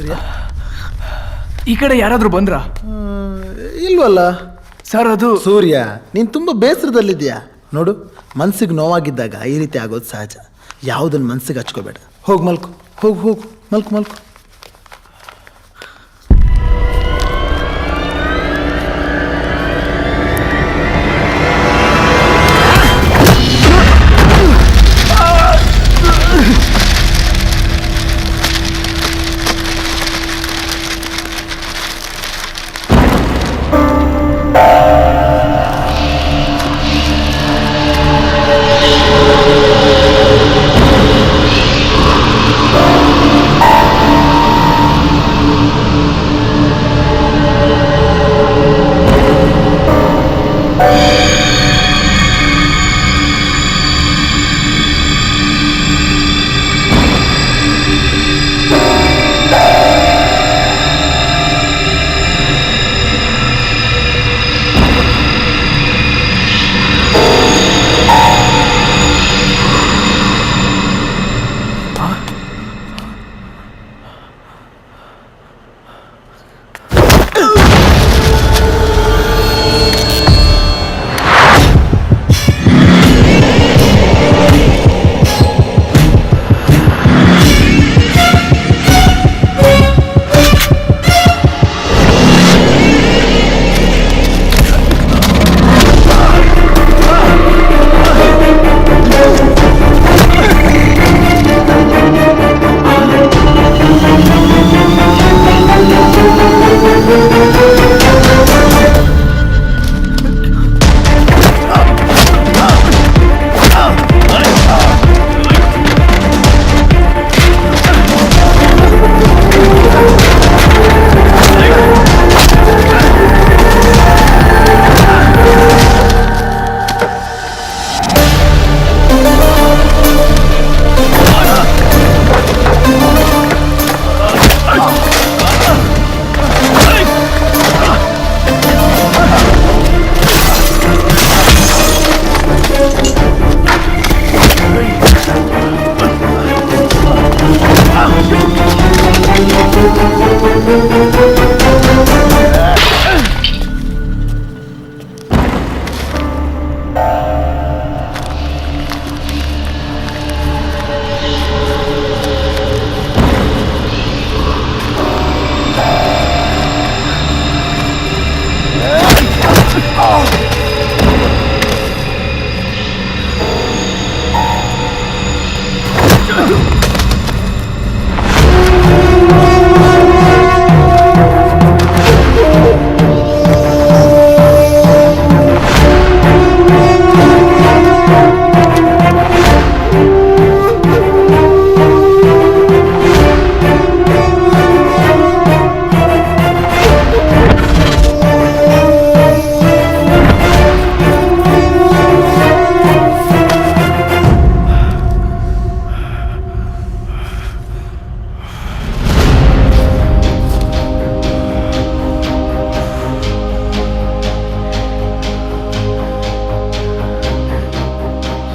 ಸೂರ್ಯ? ಈ ಕಡೆ ಯಾರಾದ್ರೂ ಬಂದ್ರಾ? ಇಲ್ವಲ್ಲ ಸರ್. ಅದು ಸೂರ್ಯ, ನೀನು ತುಂಬ ಬೇಸರದಲ್ಲಿದ್ಯಾ ನೋಡು. ಮನ್ಸಿಗೆ ನೋವಾಗಿದ್ದಾಗ ಈ ರೀತಿ ಆಗೋದು ಸಹಜ. ಯಾವುದನ್ನು ಮನ್ಸಿಗೆ ಹಚ್ಕೋಬೇಡ. ಹೋಗಿ ಮಲ್ಕು, ಹೋಗು ಹೋಗು, ಮಲ್ಕು ಮಲ್ಕು.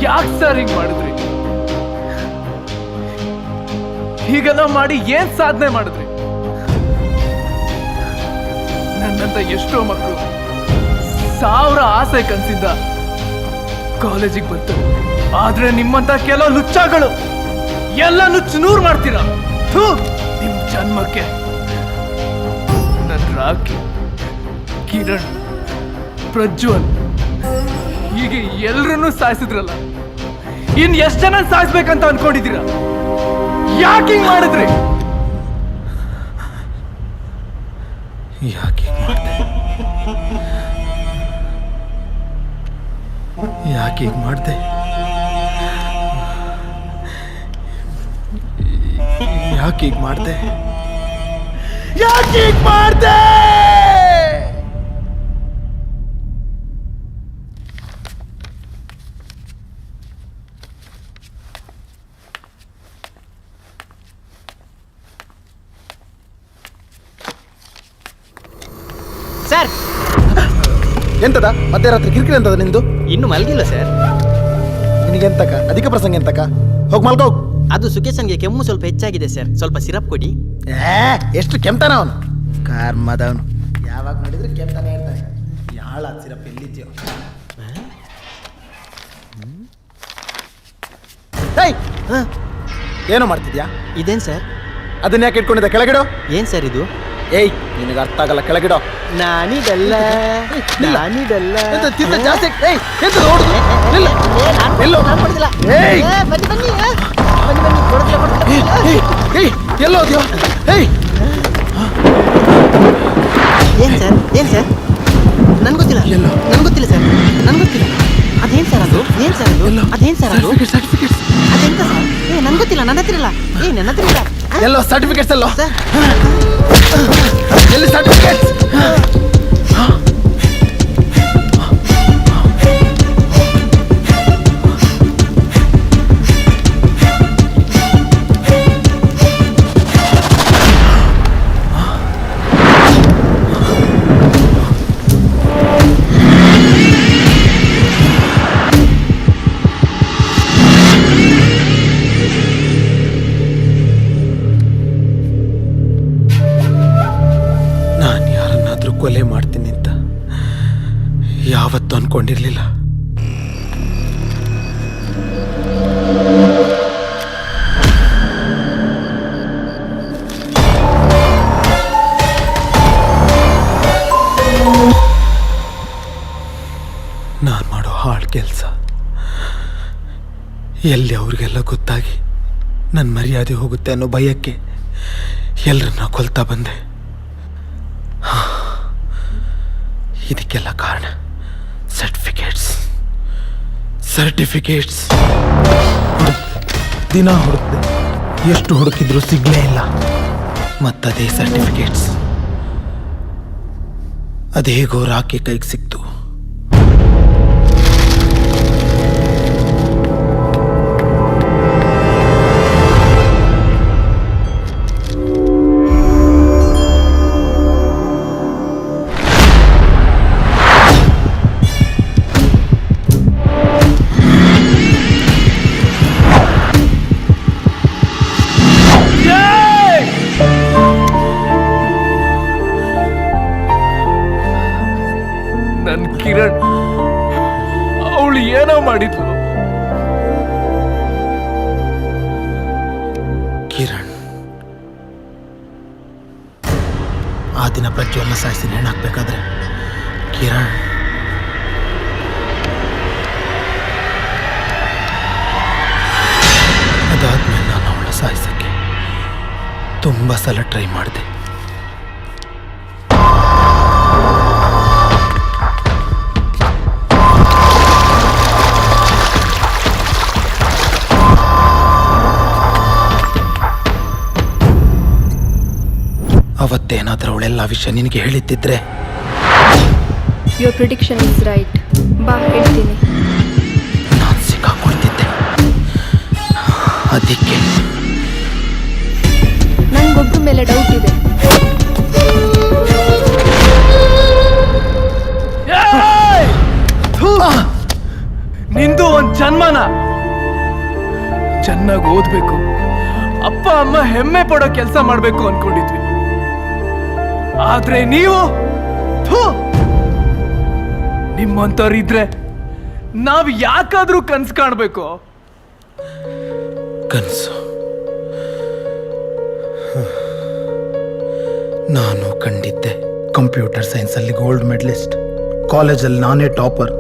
ಯಾಕೆ ಸರ್ ಹಿಂಗ್ ಮಾಡಿದ್ರಿ? ಹೀಗೆಲ್ಲ ಮಾಡಿ ಏನ್ ಸಾಧನೆ ಮಾಡಿದ್ರಿ? ನನ್ನಂತ ಎಷ್ಟೋ ಮಕ್ಕಳು ಸಾವಿರ ಆಸೆ ಕನ್ಸಿಂದ ಕಾಲೇಜಿಗೆ ಬರ್ತಾರೆ. ಆದ್ರೆ ನಿಮ್ಮಂತ ಕೆಲವು ಲುಚ್ಚಾಗಳು ಎಲ್ಲ ನುಚ್ಚು ನೂರು ಮಾಡ್ತೀರಾ. ಥು, ನಿಮ್ ಜನ್ಮಕ್ಕೆ. ನನ್ ರಾಕಿ, ಕಿರಣ್, ಪ್ರಜ್ವಲ್ ಹೀಗೆ ಎಲ್ರನ್ನೂ ಸಾಯಿಸಿದ್ರಲ್ಲ, ಇನ್ ಎಷ್ಟ್ ಜನ ಸಾಯಿಸ್ಬೇಕಂತ ಅನ್ಕೊಂಡಿದ್ದೀರಾ? ಯಾಕೆ ಹಿಂಗ್ ಮಾಡಿದ್ರಿ? ಯಾಕೆ ಮಾಡಿದೆ? ಯಾಕೆ ಹೀಗೆ ಮಾಡಿದೆ? ಯಾಕೆ ಹೀಗೆ ಮಾಡಿದೆ? ಯಾಕೆ ಹೀಗೆ ಮಾಡಿದೆ? ಸರ್, ಎಂತದ ಮಧ್ಯರಾತ್ರಿ ಕಿರಿಕಿರಿ ಎಂತದ ನಿಂದು? ಇನ್ನು ಮಲಗಿಲ್ಲ ಸರ್. ನಿನಗೆಂತಕ ಅಧಿಕ ಪ್ರಸಂಗ ಎಂತಕ? ಹೋಗಿ ಮಲ್ಕೋ. ಅದು ಸುಖೇಶನ್ಗೆ ಕೆಮ್ಮು ಸ್ವಲ್ಪ ಹೆಚ್ಚಾಗಿದೆ ಸರ್, ಸ್ವಲ್ಪ ಸಿರಪ್ ಕೊಡಿ. ಎಷ್ಟು ಕೆಮ್ತಾನ ಅವನು ಕಾರ್ಮದವನು. ಯಾವಾಗ ನೋಡಿದ್ರೆ ಕೆಮ್ತಾನೆ ಇರ್ತಾನೆ. ಯಾಳ ಸಿರಪ್ ಎಲ್ಲಿದ್ಯೋ. ಏನೋ ಮಾಡ್ತಿದ್ಯಾ? ಇದೇನು ಸರ್? ಅದನ್ನ ಯಾಕೆ ಇಟ್ಕೊಂಡಿದ್ದೆ? ಕೆಳಗಿಡೋ. ಏನು ಸರ್ ಇದು? ಏಯ್, ನಿನಗೆ ಅರ್ಥ ಆಗಲ್ಲ, ಕೆಳಗಿಡೋ. ನಾನಿದಲ್ಲ ನಾನಿದಲ್ಲ ತಿಂದ ಜಾಸ್ತಿ. ಏಯ್, ಎಂತ ನೋಡುದು? ನಿಲ್ಲ. ಎಲ್ಲೋ? ಏಯ್, ಬನ್ನಿ ಬನ್ನಿ ಬನ್ನಿ ಬನ್ನಿ ಏಯ್, ಎಲ್ಲೋದ್ಯೋ? ಏಯ್, ಏನು ಸರ್? ಏನು ಸರ್? ನನ್ಗೆ ಗೊತ್ತಿಲ್ಲ. ನನ್ಗೆ ಗೊತ್ತಿಲ್ಲ ಸರ್, ನನ್ಗೆ ಗೊತ್ತಿಲ್ಲ. ಅದೇನು ಸರ್ ಅದು? ಏನು ಸರ್ ಅದು? ಅದೇನು ಸರ್ ಅದು? ಸರ್ಟಿಫಿಕೇಟ್ಸ್. ಅದೆಂತ ಸರ್? ನನ್ಗೆ ಗೊತ್ತಿಲ್ಲ, ನನ್ನ ಹತ್ರ ಇಲ್ಲ. ನನ್ನ ಹತ್ರ ಇಲ್ಲ. ಎಲ್ಲೋ ಸರ್ಟಿಫಿಕೇಟ್ಸ್? ಎಲ್ಲೋ ಸರ್? ಎಲ್ಲಿ ಸರ್ಟಿಫಿಕೇಟ್ಸ್? ಕೊಲೆ ಮಾಡ್ತೀನಿ ಅಂತ ಯಾವತ್ತೂ ಅನ್ಕೊಂಡಿರ್ಲಿಲ್ಲ. ನಾನು ಮಾಡೋ ಹಾಳು ಕೆಲಸ ಎಲ್ಲಿ ಅವ್ರಿಗೆಲ್ಲ ಗೊತ್ತಾಗಿ ನನ್ನ ಮರ್ಯಾದೆ ಹೋಗುತ್ತೆ ಅನ್ನೋ ಭಯಕ್ಕೆ ಎಲ್ಲರನ್ನ ಕೊಲ್ತಾ ಬಂದೆ. ಇದಕ್ಕೆಲ್ಲ ಕಾರಣ ಸರ್ಟಿಫಿಕೇಟ್ಸ್. ದಿನ ಹುಡುಕ್ದೆ, ಎಷ್ಟು ಹುಡುಕಿದ್ರು ಸಿಗ್ಲೇ ಇಲ್ಲ. ಮತ್ತದೇ ಸರ್ಟಿಫಿಕೇಟ್ಸ್ ಅದೇಗೋ ರಾಕಿ ಕೈಗೆ ಸಿಕ್ತು. ನನ್ ಕಿರಣ್, ಅವಳು ಏನೋ ಮಾಡಿದ್ಲು. ಕಿರಣ್, ಆ ದಿನ ಪ್ರಜ್ವಲ್ನ ಸಾಯಿಸಿ ನೇಣಾಕ್ಬೇಕಾದ್ರೆ ಕಿರಣ್ ಅದಾದ್ಮೇಲೆ ನಾನು ಅವಳ ಸಾಯಿಸಕ್ಕೆ ತುಂಬ ಸಲ ಟ್ರೈ ಮಾಡಿದೆ. ಅವತ್ತೇನಾದ್ರೂ ಅವಳೆಲ್ಲ ವಿಷಯ ನಿನಗೆ ಹೇಳಿದ್ದಿದ್ರೆ. Your prediction is right. ಬಾ ಹೇಳ್ತೀನಿ. ನಾನು ಸಿಕ್ಕಾಕೊಳ್ತಿದ್ದೆ. ಅದಕ್ಕೆ ನಂಗೊಬ್ರ ಮೇಲೆ ಡೌಟ್ ಇದೆ. ನಿಂದು ಒಂದ್ ಜನ್ಮನ ಚೆನ್ನಾಗಿ ಓದ್ಬೇಕು, ಅಪ್ಪ ಅಮ್ಮ ಹೆಮ್ಮೆ ಪಡೋ ಕೆಲಸ ಮಾಡ್ಬೇಕು ಅನ್ಕೊಂಡಿದ್ವಿ. ಆದ್ರೆ ನೀವು ನಿಮ್ಮಂತವ್ರಿದ್ರೆ ನಾವ್ ಯಾಕಾದ್ರೂ ಕನ್ಸು ಕಾಣ್ಬೇಕು? ಕನಸು ನಾನು ಕಂಡಿದ್ದೆ. ಕಂಪ್ಯೂಟರ್ ಸೈನ್ಸಲ್ಲಿ ಗೋಲ್ಡ್ ಮೆಡಲಿಸ್ಟ್, ಕಾಲೇಜಲ್ಲಿ ನಾನೇ ಟಾಪರ್.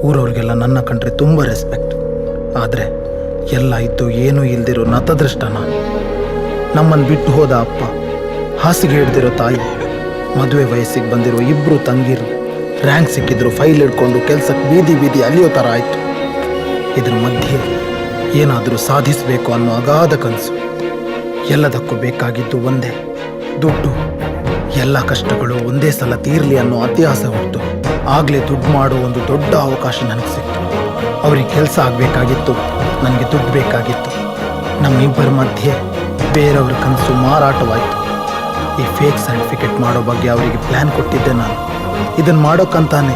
ಊರವ್ರಿಗೆಲ್ಲ ನನ್ನ ಕಂಡ್ರೆ ತುಂಬ ರೆಸ್ಪೆಕ್ಟ್. ಆದರೆ ಎಲ್ಲ ಇದ್ದು ಏನೂ ಇಲ್ದಿರೋ ನತದೃಷ್ಟ ನಾನು. ನಮ್ಮನ್ನು ಬಿಟ್ಟು ಹೋದ ಅಪ್ಪ, ಹಾಸಿಗೆ ಹಿಡ್ದಿರೋ ತಾಯಿ, ಮದುವೆ ವಯಸ್ಸಿಗೆ ಬಂದಿರೋ ಇಬ್ಬರು ತಂಗಿರು, ರ್ಯಾಂಕ್ ಸಿಕ್ಕಿದ್ರು ಫೈಲ್ ಹಿಡ್ಕೊಂಡು ಕೆಲಸಕ್ಕೆ ಬೀದಿ ಬೀದಿ ಅಲಿಯೋ ಥರ ಆಯಿತು. ಇದ್ರ ಮಧ್ಯೆ ಏನಾದರೂ ಸಾಧಿಸಬೇಕು ಅನ್ನೋ ಅಗಾಧ ಕನಸು. ಎಲ್ಲದಕ್ಕೂ ಬೇಕಾಗಿದ್ದು ಒಂದೇ, ದುಡ್ಡು. ಎಲ್ಲ ಕಷ್ಟಗಳು ಒಂದೇ ಸಲ ತೀರಲಿ ಅನ್ನೋ ಅತ್ಯಾಸೆ ಹೊರತು ಆಗಲೇ ದುಡ್ಡು ಮಾಡೋ ಒಂದು ದೊಡ್ಡ ಅವಕಾಶ ನನಗೆ ಸಿಕ್ತು. ಅವ್ರಿಗೆ ಕೆಲಸ ಆಗಬೇಕಾಗಿತ್ತು, ನನಗೆ ದುಡ್ಡು ಬೇಕಾಗಿತ್ತು. ನಮ್ಮಿಬ್ಬರ ಮಧ್ಯೆ ಬೇರೆಯವ್ರ ಕನಸು ಮಾರಾಟವಾಯಿತು. ಈ ಫೇಕ್ ಸರ್ಟಿಫಿಕೇಟ್ ಮಾಡೋ ಬಗ್ಗೆ ಅವರಿಗೆ ಪ್ಲ್ಯಾನ್ ಕೊಟ್ಟಿದ್ದೆ ನಾನು. ಇದನ್ನು ಮಾಡೋಕ್ಕಂತಾನೆ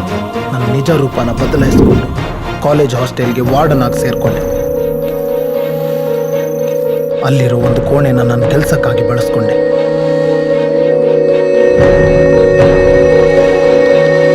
ನನ್ನ ನಿಜ ರೂಪನ ಬದಲಾಯಿಸ್ಕೊಂಡು ಕಾಲೇಜ್ ಹಾಸ್ಟೆಲ್ಗೆ ವಾರ್ಡನ್ ಆಗಿ ಸೇರಿಕೊಂಡೆ. ಅಲ್ಲಿರೋ ಒಂದು ಕೋಣೆನ ನನ್ನ ಕೆಲಸಕ್ಕಾಗಿ ಬಳಸ್ಕೊಂಡೆ.